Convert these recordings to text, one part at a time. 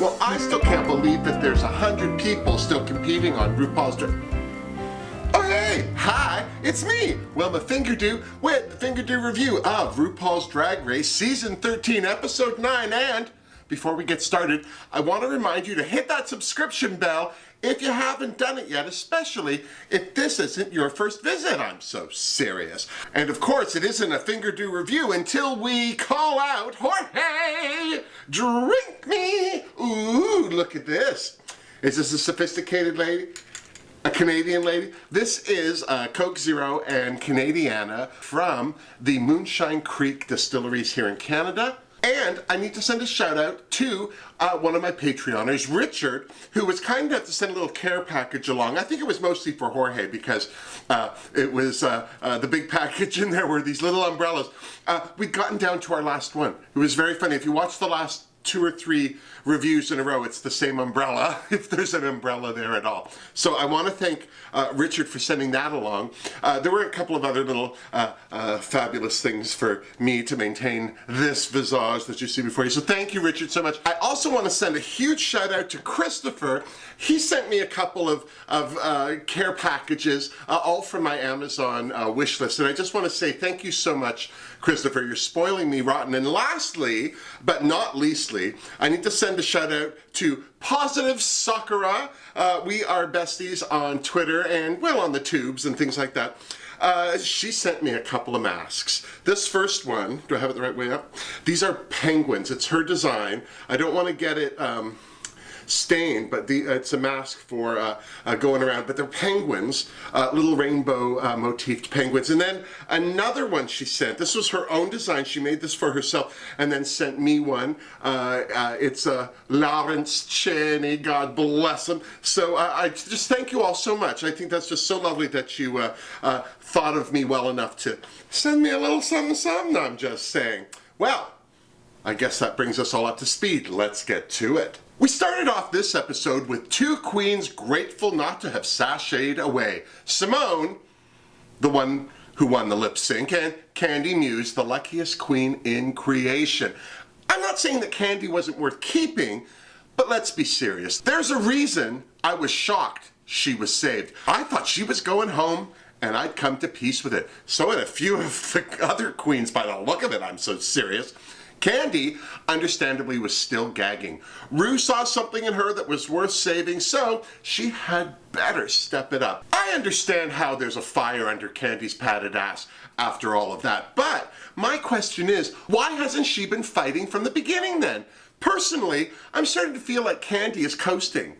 Well, I still can't believe that there's 100 people still competing on RuPaul's Oh hey, hi, it's me, Wilma Fingerdoo, with the Fingerdoo review of RuPaul's Drag Race Season 13, Episode 9, and before we get started, I want to remind you to hit that subscription bell if you haven't done it yet, especially if this isn't your first visit. I'm so serious. And of course, it isn't a Fingerdoo review until we call out, Jorge, drink me. Ooh, look at this. Is this a sophisticated lady? A Canadian lady? This is Coke Zero and Canadiana from the Moonshine Creek distilleries here in Canada. And I need to send a shout out to one of my Patreoners, Richard, who was kind enough to send a little care package along. I think it was mostly for Jorge because it was the big package in there were these little umbrellas. We'd gotten down to our last one. It was very funny. If you watch the last 2 or 3 reviews in a row, it's the same umbrella, if there's an umbrella there at all. So I want to thank Richard for sending that along. There were a couple of other little fabulous things for me to maintain this visage that you see before you. So thank you, Richard, so much. I also want to send a huge shout out to Christopher. He sent me a couple of care packages, all from my Amazon wish list. And I just want to say thank you so much, Christopher. You're spoiling me rotten. And lastly, but not leastly, I need to send a shout out to Positive Sakura. We are besties on Twitter and, well, on the tubes and things like that. She sent me a couple of masks. This first one, do I have it the right way up? These are penguins. It's her design. I don't want to get it stained, but it's a mask for going around, but they're penguins, little rainbow motifed penguins. And then another one she sent, this was her own design, she made this for herself, and then sent me one. It's Lawrence Cheney, God bless him. So I just thank you all so much. I think that's just so lovely that you thought of me well enough to send me a little something something, I'm just saying. Well, I guess that brings us all up to speed. Let's get to it. We started off this episode with 2 queens grateful not to have sashayed away. Simone, the one who won the lip sync, and Candy Muse, the luckiest queen in creation. I'm not saying that Candy wasn't worth keeping, but let's be serious. There's a reason I was shocked she was saved. I thought she was going home and I'd come to peace with it. So had a few of the other queens, by the look of it, I'm so serious. Candy, understandably, was still gagging. Rue saw something in her that was worth saving, so she had better step it up. I understand how there's a fire under Candy's padded ass after all of that, but my question is, why hasn't she been fighting from the beginning then? Personally, I'm starting to feel like Candy is coasting.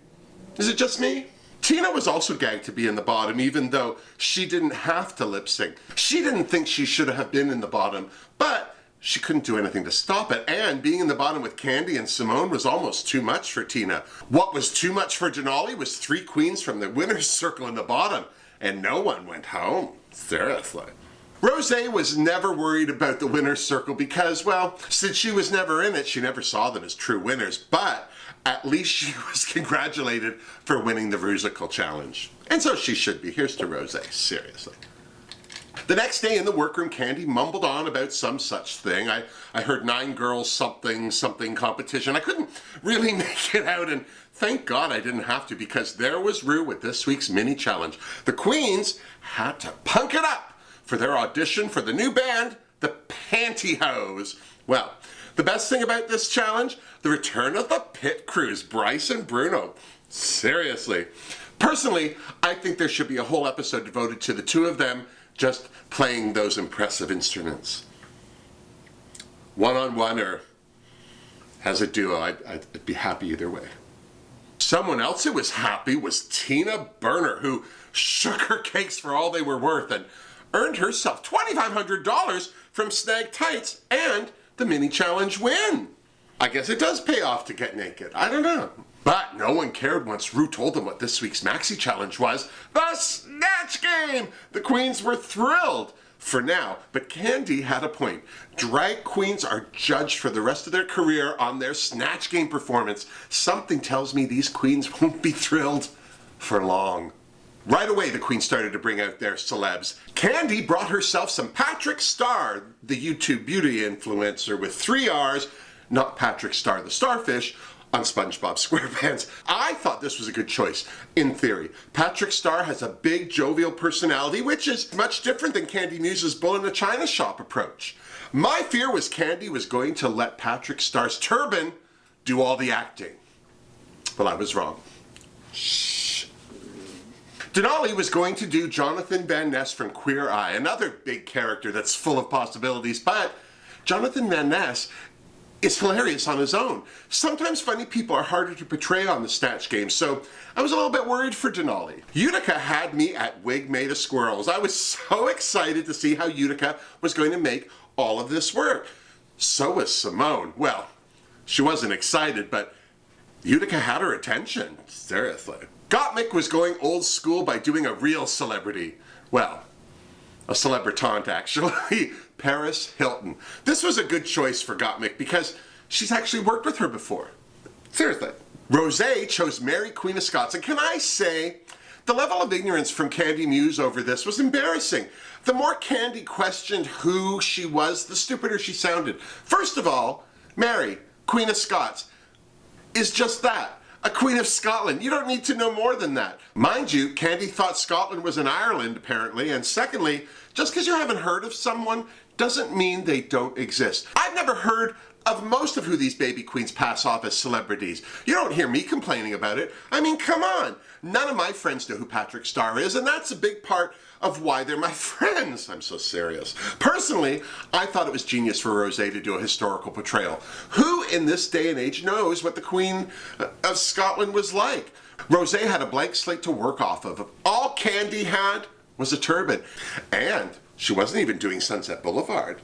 Is it just me? Tina was also gagged to be in the bottom, even though she didn't have to lip sync. She didn't think she should have been in the bottom, but she couldn't do anything to stop it, and being in the bottom with Candy and Simone was almost too much for Tina. What was too much for Denali was 3 queens from the winner's circle in the bottom, and no one went home. Seriously. Rosé was never worried about the winner's circle because, well, since she was never in it, she never saw them as true winners, but at least she was congratulated for winning the Rusical Challenge. And so she should be. Here's to Rosé, seriously. The next day in the workroom, Candy mumbled on about some such thing. I heard 9 girls something competition. I couldn't really make it out, and thank God I didn't have to, because there was Rue with this week's mini challenge. The queens had to punk it up for their audition for the new band, the Pantyhose. Well, the best thing about this challenge, the return of the pit crews, Bryce and Bruno. Seriously. Personally, I think there should be a whole episode devoted to the 2 of them just playing those impressive instruments. One-on-one or as a duo, I'd be happy either way. Someone else who was happy was Tina Burner, who shook her cakes for all they were worth and earned herself $2,500 from Snag Tights and the mini challenge win. I guess it does pay off to get naked. I don't know. But no one cared once Rue told them what this week's maxi challenge was. The Snatch Game! The queens were thrilled for now, but Candy had a point. Drag queens are judged for the rest of their career on their Snatch Game performance. Something tells me these queens won't be thrilled for long. Right away, the queens started to bring out their celebs. Candy brought herself some Patrick Star, the YouTube beauty influencer with 3 R's, not Patrick Star the starfish, on SpongeBob SquarePants. I thought this was a good choice, in theory. Patrick Star has a big, jovial personality, which is much different than Candy Muse's bull in a china shop approach. My fear was Candy was going to let Patrick Star's turban do all the acting. Well, I was wrong. Shh. Denali was going to do Jonathan Van Ness from Queer Eye, another big character that's full of possibilities, but Jonathan Van Ness is hilarious on his own. Sometimes funny people are harder to portray on the Snatch Game, so I was a little bit worried for Denali. Utica had me at wig made of squirrels. I was so excited to see how Utica was going to make all of this work. So was Simone. Well, she wasn't excited, but Utica had her attention, seriously. Gottmik was going old school by doing a real celebrity. Well, a celebritante actually, Paris Hilton. This was a good choice for Gottmik because she's actually worked with her before. Seriously. Rosé chose Mary, Queen of Scots, and can I say, the level of ignorance from Candy Muse over this was embarrassing. The more Candy questioned who she was, the stupider she sounded. First of all, Mary, Queen of Scots, is just that. A Queen of Scotland. You don't need to know more than that. Mind you, Candy thought Scotland was in Ireland, apparently, and secondly, just because you haven't heard of someone doesn't mean they don't exist. I've never heard of most of who these baby queens pass off as celebrities. You don't hear me complaining about it. I mean, come on. None of my friends know who Patrick Star is, and that's a big part of why they're my friends. I'm so serious. Personally, I thought it was genius for Rosé to do a historical portrayal. Who in this day and age knows what the Queen of Scotland was like? Rosé had a blank slate to work off of. All Candy had was a turban. And she wasn't even doing Sunset Boulevard.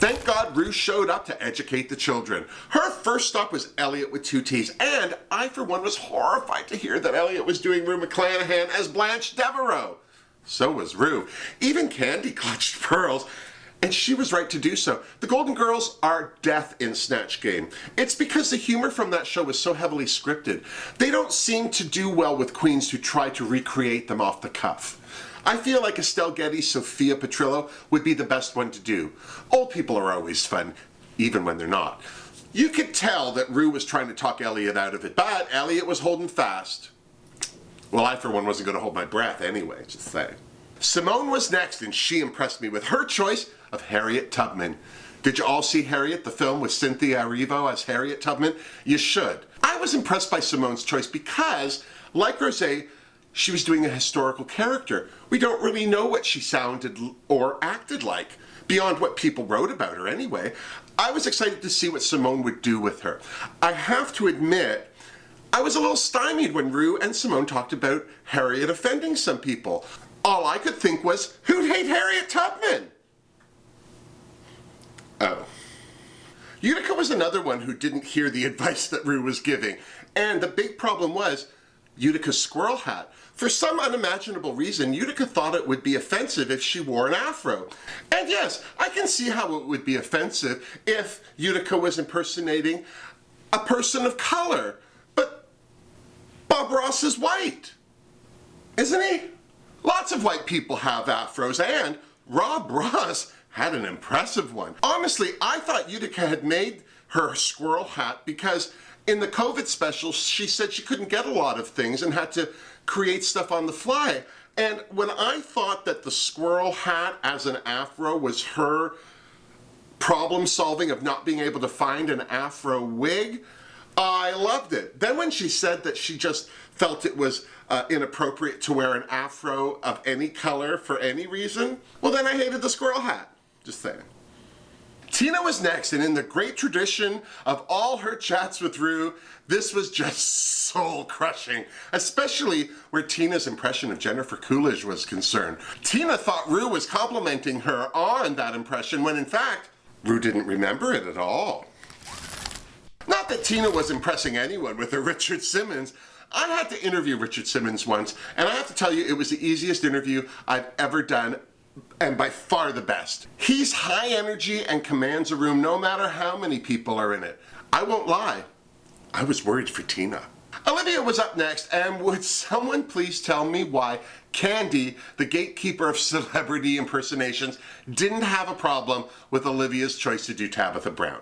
Thank God Rue showed up to educate the children. Her first stop was Elliot with 2 T's, and I for one was horrified to hear that Elliot was doing Rue Mcclanahan as Blanche Devereaux. So was Rue. Even Candy clutched pearls, and she was right to do so. The Golden Girls are death in Snatch Game. It's because the humor from that show was so heavily scripted. They don't seem to do well with queens who try to recreate them off the cuff. I feel like Estelle Getty's Sophia Petrillo would be the best one to do. Old people are always fun, even when they're not. You could tell that Rue was trying to talk Elliot out of it, but Elliot was holding fast. Well, I for one wasn't going to hold my breath anyway, just saying. Simone was next, and she impressed me with her choice of Harriet Tubman. Did you all see Harriet, the film with Cynthia Erivo as Harriet Tubman? You should. I was impressed by Simone's choice because, like Rosé, she was doing a historical character. We don't really know what she sounded or acted like, beyond what people wrote about her anyway. I was excited to see what Simone would do with her. I have to admit, I was a little stymied when Rue and Simone talked about Harriet offending some people. All I could think was, who'd hate Harriet Tubman? Oh. Utica was another one who didn't hear the advice that Rue was giving. And the big problem was Utica's squirrel hat. For some unimaginable reason, Utica thought it would be offensive if she wore an afro. And yes, I can see how it would be offensive if Utica was impersonating a person of color. But Bob Ross is white, isn't he? Lots of white people have afros, and Rob Ross had an impressive one. Honestly, I thought Utica had made her squirrel hat because in the COVID special, she said she couldn't get a lot of things and had to create stuff on the fly. And when I thought that the squirrel hat as an afro was her problem solving of not being able to find an afro wig, I loved it. Then when she said that she just felt it was inappropriate to wear an afro of any color for any reason, well then I hated the squirrel hat. Just saying. Tina was next, and in the great tradition of all her chats with Rue, this was just soul-crushing, especially where Tina's impression of Jennifer Coolidge was concerned. Tina thought Rue was complimenting her on that impression, when in fact, Rue didn't remember it at all. Not that Tina was impressing anyone with her Richard Simmons. I had to interview Richard Simmons once, and I have to tell you, it was the easiest interview I've ever done, and by far the best. He's high energy and commands a room no matter how many people are in it. I won't lie, I was worried for Tina. Olivia was up next, and would someone please tell me why Candy, the gatekeeper of celebrity impersonations, didn't have a problem with Olivia's choice to do Tabitha Brown?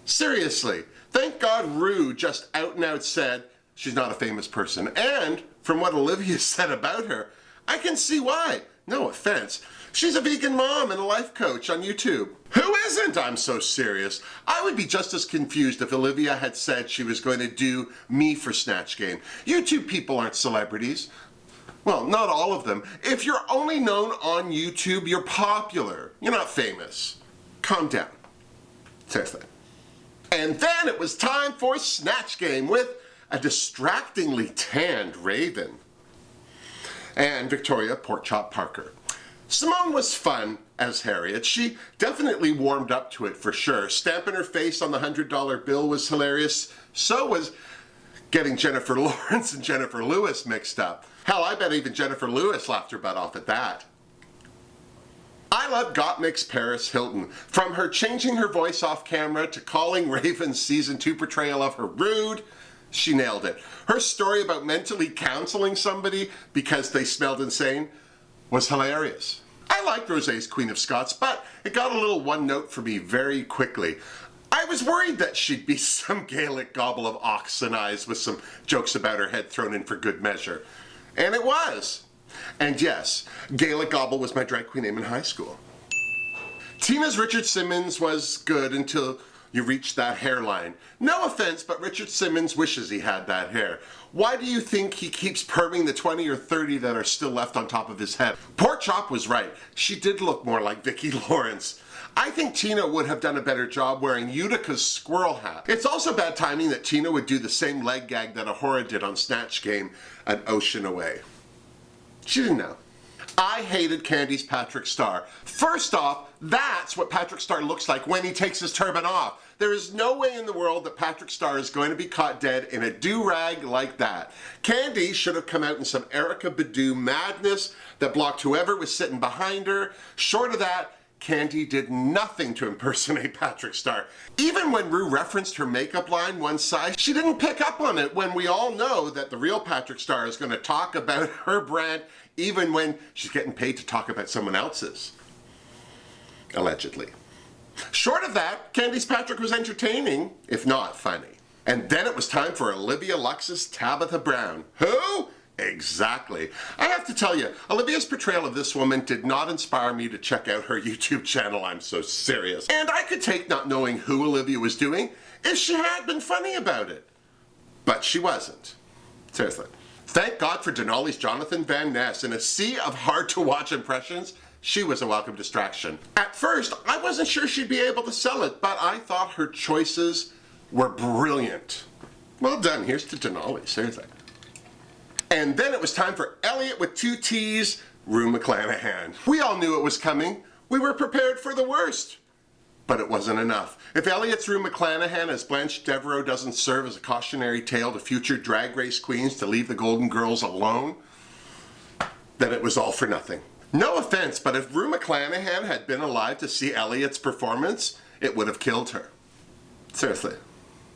Seriously, thank God Rue just out and out said she's not a famous person. And from what Olivia said about her, I can see why. No offense. She's a vegan mom and a life coach on YouTube. Who isn't? I'm so serious. I would be just as confused if Olivia had said she was going to do me for Snatch Game. YouTube people aren't celebrities. Well, not all of them. If you're only known on YouTube, you're popular. You're not famous. Calm down. Seriously. And then it was time for Snatch Game with a distractingly tanned Raven and Victoria Porkchop Parker. Simone was fun as Harriet. She definitely warmed up to it for sure. Stamping her face on the $100 bill was hilarious. So was getting Jennifer Lawrence and Jennifer Lewis mixed up. Hell, I bet even Jennifer Lewis laughed her butt off at that. I love Gottmik's Paris Hilton. From her changing her voice off camera to calling Raven's season 2 portrayal of her rude, she nailed it. Her story about mentally counseling somebody because they smelled insane was hilarious. I liked Rosé's Queen of Scots, but it got a little one note for me very quickly. I was worried that she'd be some Gaelic gobble of oxen eyes with some jokes about her head thrown in for good measure. And it was. And yes, Gaelic gobble was my drag queen name in high school. Tina's Richard Simmons was good until you reached that hairline. No offense, but Richard Simmons wishes he had that hair. Why do you think he keeps perming the 20 or 30 that are still left on top of his head? Porkchop was right. She did look more like Vicki Lawrence. I think Tina would have done a better job wearing Utica's squirrel hat. It's also bad timing that Tina would do the same leg gag that Ahura did on Snatch Game an ocean away. She didn't know. I hated Candy's Patrick Star. First off, that's what Patrick Star looks like when he takes his turban off. There is no way in the world that Patrick Star is going to be caught dead in a do-rag like that. Candy should have come out in some Erykah Badu madness that blocked whoever was sitting behind her. Short of that, Candy did nothing to impersonate Patrick Star. Even when Rue referenced her makeup line one side, she didn't pick up on it when we all know that the real Patrick Star is going to talk about her brand even when she's getting paid to talk about someone else's. Allegedly. Short of that, Candy's Patrick was entertaining, if not funny. And then it was time for Olivia Lux's Tabitha Brown. Who? Exactly. I have to tell you, Olivia's portrayal of this woman did not inspire me to check out her YouTube channel. I'm so serious. And I could take not knowing who Olivia was doing if she had been funny about it. But she wasn't. Seriously. Thank God for Denali's Jonathan Van Ness. In a sea of hard-to-watch impressions, she was a welcome distraction. At first, I wasn't sure she'd be able to sell it, but I thought her choices were brilliant. Well done. Here's to Denali. Seriously. And then it was time for Elliot with 2 T's, Rue Mcclanahan. We all knew it was coming. We were prepared for the worst. But it wasn't enough. If Elliot's Rue Mcclanahan as Blanche Devereaux doesn't serve as a cautionary tale to future drag race queens to leave the Golden Girls alone, then it was all for nothing. No offense, but if Rue Mcclanahan had been alive to see Elliot's performance, it would have killed her. Seriously.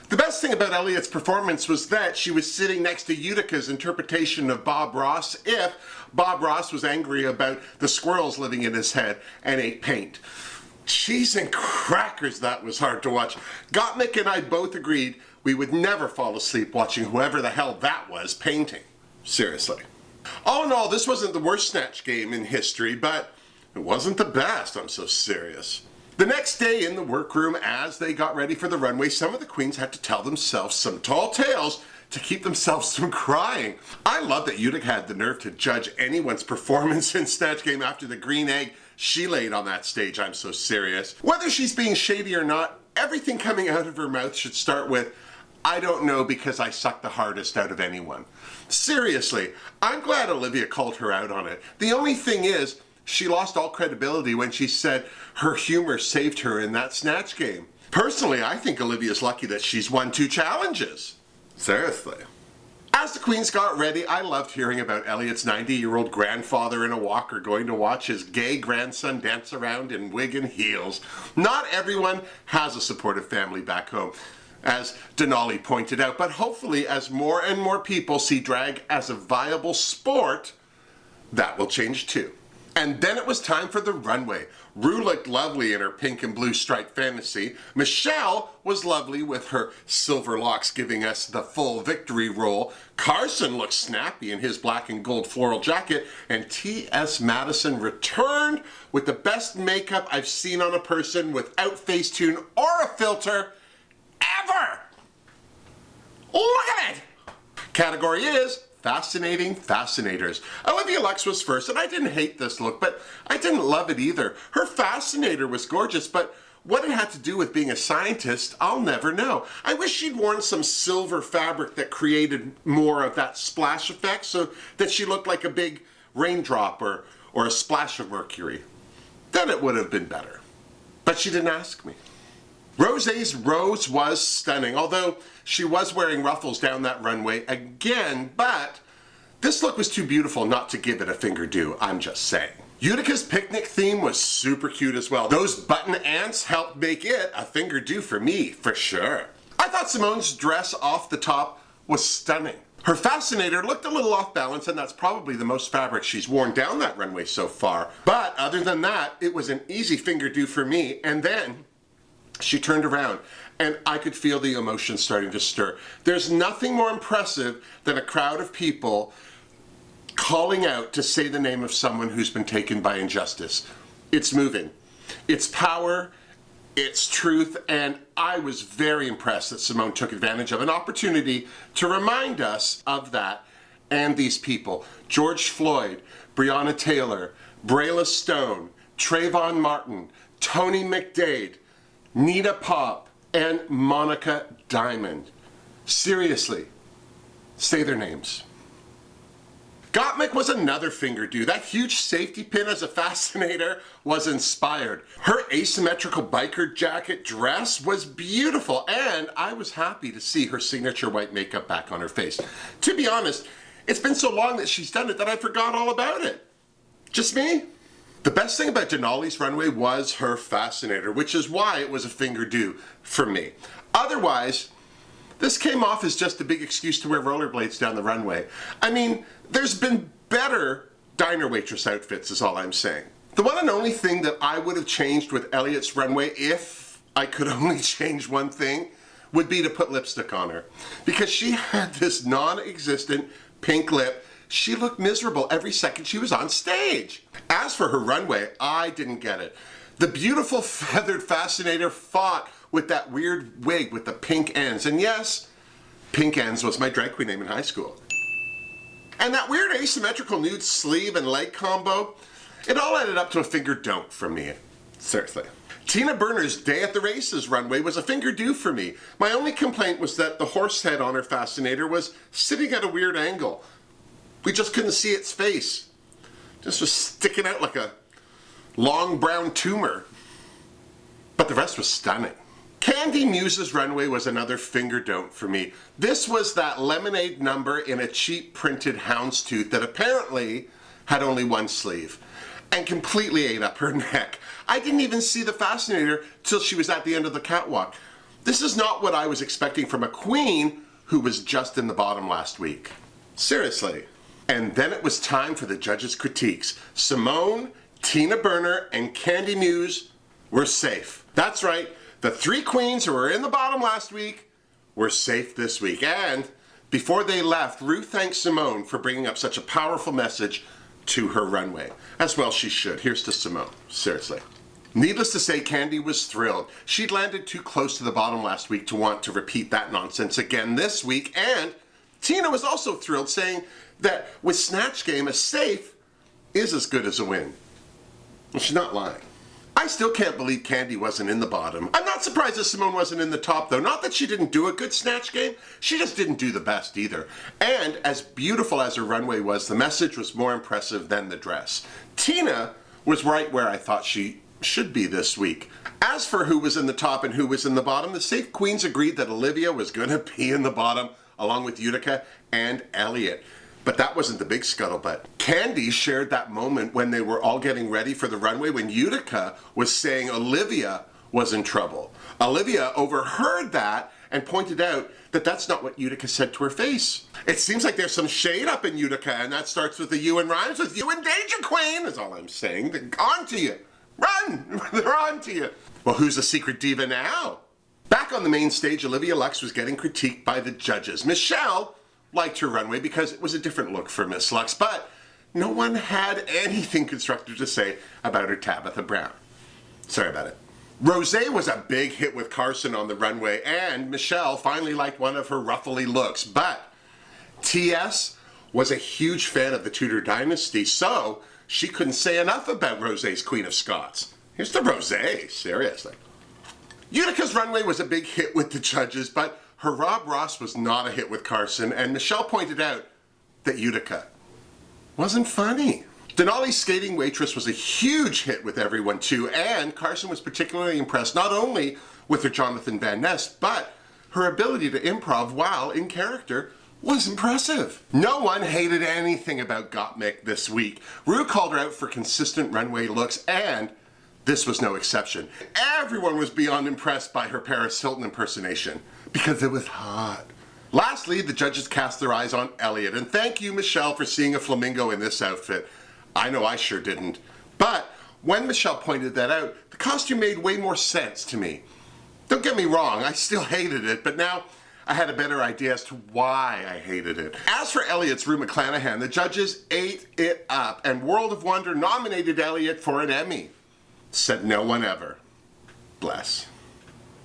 The best thing about Elliot's performance was that she was sitting next to Utica's interpretation of Bob Ross if Bob Ross was angry about the squirrels living in his head and ate paint. Cheese and crackers, that was hard to watch. Gottmik and I both agreed we would never fall asleep watching whoever the hell that was painting. Seriously. All in all, this wasn't the worst Snatch Game in history, but it wasn't the best. I'm so serious. The next day in the workroom, as they got ready for the runway, some of the queens had to tell themselves some tall tales to keep themselves from crying. I love that Utica had the nerve to judge anyone's performance in Snatch Game after the green egg she laid on that stage. I'm so serious. Whether she's being shady or not, everything coming out of her mouth should start with, I don't know because I suck the hardest out of anyone. Seriously, I'm glad Olivia called her out on it. The only thing is, she lost all credibility when she said her humor saved her in that Snatch Game. Personally, I think Olivia's lucky that she's won 2 challenges. Seriously. As the queens got ready, I loved hearing about Elliot's 90-year-old grandfather in a walker going to watch his gay grandson dance around in wig and heels. Not everyone has a supportive family back home, as Denali pointed out, but hopefully as more and more people see drag as a viable sport, that will change too. And then it was time for the runway. Rue looked lovely in her pink and blue striped fantasy. Michelle was lovely with her silver locks giving us the full victory roll. Carson looked snappy in his black and gold floral jacket. And T.S. Madison returned with the best makeup I've seen on a person without Facetune or a filter ever. Look at it! Category is Fascinating Fascinators. Olivia Lux was first, and I didn't hate this look, but I didn't love it either. Her fascinator was gorgeous, but what it had to do with being a scientist, I'll never know. I wish she'd worn some silver fabric that created more of that splash effect so that she looked like a big raindrop or a splash of mercury. Then it would have been better. But she didn't ask me. Rosé's Rose was stunning, although she was wearing ruffles down that runway again, but this look was too beautiful not to give it a Fingerdoo, I'm just saying. Utica's picnic theme was super cute as well. Those button ants helped make it a Fingerdoo for me, for sure. I thought Simone's dress off the top was stunning. Her fascinator looked a little off balance, and that's probably the most fabric she's worn down that runway so far. But other than that, it was an easy Fingerdoo for me, and then she turned around and I could feel the emotion starting to stir. There's nothing more impressive than a crowd of people calling out to say the name of someone who's been taken by injustice. It's moving. It's power, it's truth, and I was very impressed that Simone took advantage of an opportunity to remind us of that and these people. George Floyd, Breonna Taylor, Brayla Stone, Trayvon Martin, Tony McDade, Nita Pop, and Monica Diamond. Seriously, say their names. Gottmik was another Fingerdoo. That huge safety pin as a fascinator was inspired. Her asymmetrical biker jacket dress was beautiful, and I was happy to see her signature white makeup back on her face. To be honest, it's been so long that she's done it that I forgot all about it. Just me? The best thing about Denali's runway was her fascinator, which is why it was a Fingerdoo for me. Otherwise, this came off as just a big excuse to wear rollerblades down the runway. I mean, there's been better diner waitress outfits is all I'm saying. The one and only thing that I would have changed with Elliot's runway, if I could only change one thing, would be to put lipstick on her. Because she had this non-existent pink lip. She looked miserable every second she was on stage. As for her runway, I didn't get it. The beautiful feathered fascinator fought with that weird wig with the pink ends. And yes, Pink Ends was my drag queen name in high school. And that weird asymmetrical nude sleeve and leg combo, it all added up to a Fingerdoo from me. Seriously. Tina Burner's Day at the Races runway was a Fingerdoo for me. My only complaint was that the horse head on her fascinator was sitting at a weird angle. We just couldn't see its face. Just was sticking out like a long brown tumor. But the rest was stunning. Candy Muse's runway was another Fingerdoo for me. This was that lemonade number in a cheap printed houndstooth that apparently had only one sleeve and completely ate up her neck. I didn't even see the fascinator till she was at the end of the catwalk. This is not what I was expecting from a queen who was just in the bottom last week. Seriously. And then it was time for the judges' critiques. Simone, Tina Burner, and Candy Muse were safe. That's right, the three queens who were in the bottom last week were safe this week. And before they left, Rue thanked Simone for bringing up such a powerful message to her runway. As well she should. Here's to Simone, seriously. Needless to say, Candy was thrilled. She'd landed too close to the bottom last week to want to repeat that nonsense again this week. And Tina was also thrilled, saying that with Snatch Game, a safe is as good as a win. Well, she's not lying. I still can't believe Candy wasn't in the bottom. I'm not surprised that Simone wasn't in the top, though. Not that she didn't do a good Snatch Game, she just didn't do the best either. And as beautiful as her runway was, the message was more impressive than the dress. Tina was right where I thought she should be this week. As for who was in the top and who was in the bottom, the safe queens agreed that Olivia was gonna be in the bottom, along with Utica and Elliot. But that wasn't the big scuttlebutt. Candy shared that moment when they were all getting ready for the runway when Utica was saying Olivia was in trouble. Olivia overheard that and pointed out that that's not what Utica said to her face. It seems like there's some shade up in Utica, and that starts with the U and rhymes with you and Danger Queen, is all I'm saying. They're on to you. Run! They're on to you. Well, who's the secret diva now? Back on the main stage, Olivia Lux was getting critiqued by the judges. Michelle liked her runway because it was a different look for Miss Lux, but no one had anything constructive to say about her Tabitha Brown. Sorry about it. Rosé was a big hit with Carson on the runway, and Michelle finally liked one of her ruffly looks, but TS was a huge fan of the Tudor dynasty, so she couldn't say enough about Rosé's Queen of Scots. Here's the Rosé, seriously. Utica's runway was a big hit with the judges, but her Rob Ross was not a hit with Carson, and Michelle pointed out that Utica wasn't funny. Denali's skating waitress was a huge hit with everyone too, and Carson was particularly impressed not only with her Jonathan Van Ness, but her ability to improv while in character was impressive. No one hated anything about Gottmik this week. Rue called her out for consistent runway looks, and this was no exception. Everyone was beyond impressed by her Paris Hilton impersonation because it was hot. Lastly, the judges cast their eyes on Elliot, and thank you, Michelle, for seeing a flamingo in this outfit. I know I sure didn't. But when Michelle pointed that out, the costume made way more sense to me. Don't get me wrong, I still hated it, but now I had a better idea as to why I hated it. As for Elliot's Rue Mcclanahan, the judges ate it up, and World of Wonder nominated Elliot for an Emmy. Said no one ever. Bless.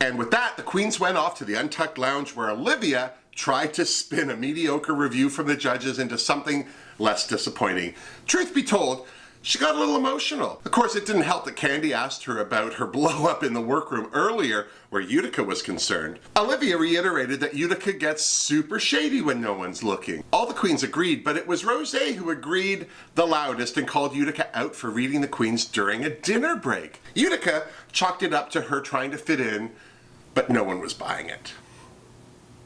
And with that, the queens went off to the Untucked Lounge, where Olivia tried to spin a mediocre review from the judges into something less disappointing. Truth be told, she got a little emotional. Of course, it didn't help that Candy asked her about her blow-up in the workroom earlier, where Utica was concerned. Olivia reiterated that Utica gets super shady when no one's looking. All the queens agreed, but it was Rosé who agreed the loudest and called Utica out for reading the queens during a dinner break. Utica chalked it up to her trying to fit in, but no one was buying it.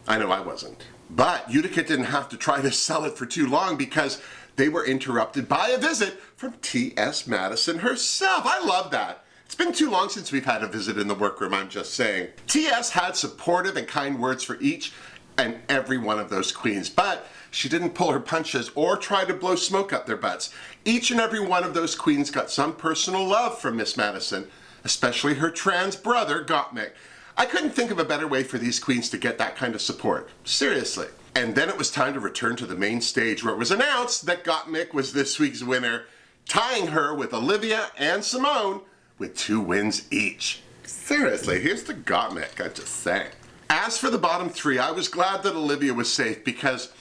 I know I wasn't. But Utica didn't have to try to sell it for too long because they were interrupted by a visit from T.S. Madison herself. I love that. It's been too long since we've had a visit in the workroom, I'm just saying. T.S. had supportive and kind words for each and every one of those queens, but she didn't pull her punches or try to blow smoke up their butts. Each and every one of those queens got some personal love from Miss Madison, especially her trans brother, Gottmik. I couldn't think of a better way for these queens to get that kind of support. Seriously. And then it was time to return to the main stage, where it was announced that Gottmik was this week's winner, tying her with Olivia and Simone with 2 wins each. Seriously, here's the Gottmik, I'm just saying. As for the bottom 3, I was glad that Olivia was safe because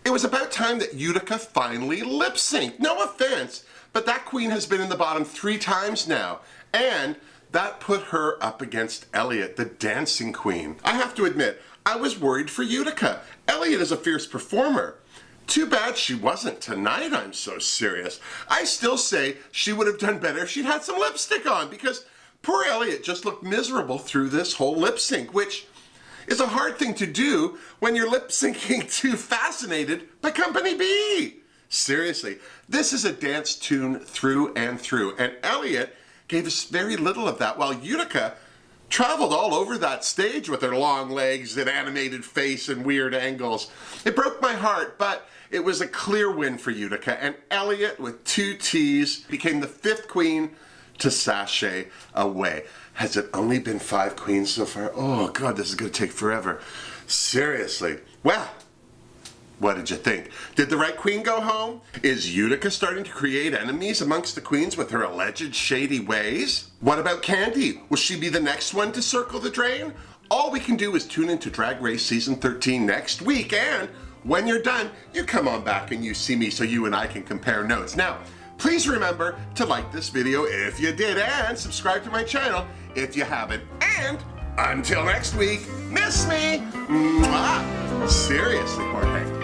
it was about time that Utica finally lip-synced. No offense, but that queen has been in the bottom 3 times now, and that put her up against Elliot, the dancing queen. I have to admit, I was worried for Utica. Elliot is a fierce performer. Too bad she wasn't tonight, I'm so serious. I still say she would have done better if she'd had some lipstick on, because poor Elliot just looked miserable through this whole lip sync, which is a hard thing to do when you're lip syncing to Fascinated by Company B. Seriously, this is a dance tune through and through, and Elliot gave us very little of that, while Utica traveled all over that stage with her long legs and animated face and weird angles. It broke my heart, but it was a clear win for Utica, and Elliot, with 2 T's, became the 5th queen to sashay away. Has it only been 5 queens so far? Oh God, this is gonna take forever. Seriously. Well, what did you think? Did the right queen go home? Is Utica starting to create enemies amongst the queens with her alleged shady ways? What about Candy? Will she be the next one to circle the drain? All we can do is tune into Drag Race Season 13 next week, and when you're done, you come on back and you see me so you and I can compare notes. Now, please remember to like this video if you did, and subscribe to my channel if you haven't. And until next week, miss me! Mwah! Seriously, Jorge.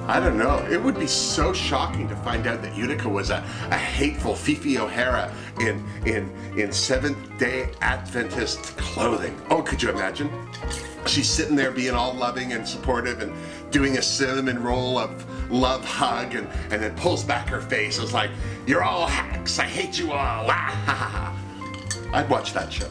I don't know. It would be so shocking to find out that Utica was a hateful Fifi O'Hara in Seventh-day Adventist clothing. Oh, could you imagine? She's sitting there being all loving and supportive and doing a cinnamon roll of love hug, and then pulls back her face. It's like, you're all hacks. I hate you all. Ah, ha, ha, ha. I'd watch that show.